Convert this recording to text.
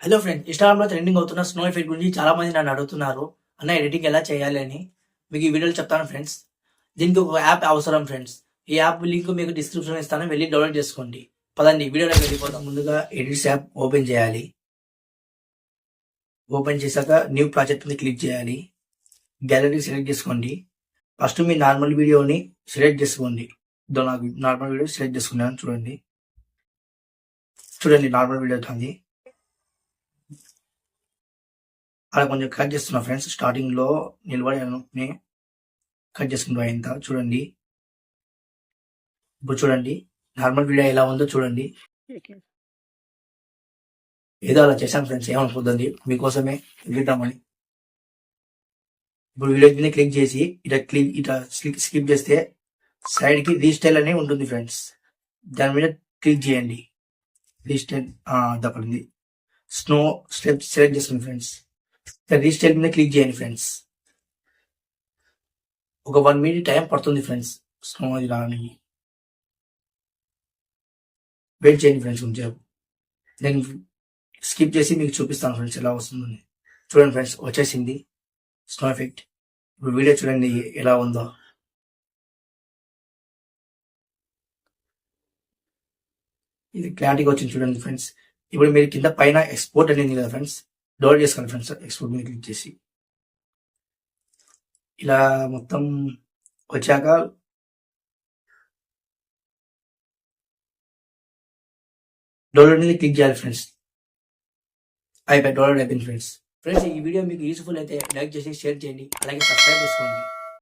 Hello friends, ఇన్స్టాగ్రామ్లో trending అవుతున్న snow effect గురించి చాలా మంది నన్ను అడుగుతున్నారు. అన్న ఎడిటింగ్ ఎలా చేయాలి అని మీకు ఈ వీడియోలో చెప్తాను ఫ్రెండ్స్. దీనికి ఒక యాప్ అవసరం ఫ్రెండ్స్. ఈ యాప్ లింక్ మీకు డిస్క్రిప్షన్ ఇస్తాను, వెళ్ళి డౌన్లోడ్ చేసుకోండి. పదండి వీడియోలోకి వెళ్ళిపోతాం. ముందుగా ఎడిట్స్ యాప్ ఓపెన్ చేయాలి. ఓపెన్ చేశాక న్యూ ప్రాజెక్ట్ మీద క్లిక్ చేయాలి. గ్యాలరీ సెలెక్ట్ చేసుకోండి. ఫస్ట్ మీ నార్మల్ వీడియోని సెలెక్ట్ చేసుకోండి. నాకు నార్మల్ వీడియో సెలెక్ట్ చేసుకున్నాను. చూడండి నార్మల్ వీడియో అవుతుంది. అలా కొంచెం కట్ చేస్తున్నా ఫ్రెండ్స్. స్టార్టింగ్ లో నిలబడి కట్ చేసుకుంటా ఇంత. చూడండి ఇప్పుడు చూడండి నార్మల్ వీడియో ఎలా ఉందో చూడండి. ఏదో అలా చేశాను ఫ్రెండ్స్, ఏమనుకుంటుంది మీకోసమే వెళ్తామని. ఇప్పుడు వీడియో మీద క్లిక్ చేసి ఇట్లా స్కిప్ చేస్తే సైడ్ కి రీస్టైల్ అని ఉంటుంది ఫ్రెండ్స్. దాని మీద క్లిక్ చేయండి. రీస్టైల్ దప్పండి. స్నో స్టెప్ సెలెక్ట్ చేస్తుంది ఫ్రెండ్స్. రీస్టైల్ మీద క్లిక్ చేయండి ఫ్రెండ్స్. ఒక 1 minute టైం పడుతుంది ఫ్రెండ్స్ స్నో అది రావడానికి. వెయిట్ చేయండి ఫ్రెండ్స్ కొంచెం. నేను స్కిప్ చేసి మీకు చూపిస్తాను ఫ్రెండ్స్ ఎలా వస్తుందని. చూడండి ఫ్రెండ్స్, వచ్చేసింది స్నో ఎఫెక్ట్. ఇప్పుడు వీడియో చూడండి ఎలా ఉందో. ఇది క్లారిటీగా వచ్చింది చూడండి ఫ్రెండ్స్. ఇప్పుడు మీరు కింద పైన ఎక్స్పోర్ట్ అనేది కదా ఫ్రెండ్స్, డౌన్లోడ్ చేసుకోండి ఫ్రెండ్స్. ఎక్స్పోర్ట్ మీద క్లిక్ చేసి ఇలా మొత్తం వచ్చాక డౌన్లోడ్ మీద క్లిక్ చేయాలి ఫ్రెండ్స్. డౌన్లోడ్ అయిపోయింది ఫ్రెండ్స్. ఈ వీడియో మీకు యూస్ఫుల్ అయితే లైక్ చేసి షేర్ చేయండి, అలాగే సబ్స్క్రైబ్ చేసుకోండి.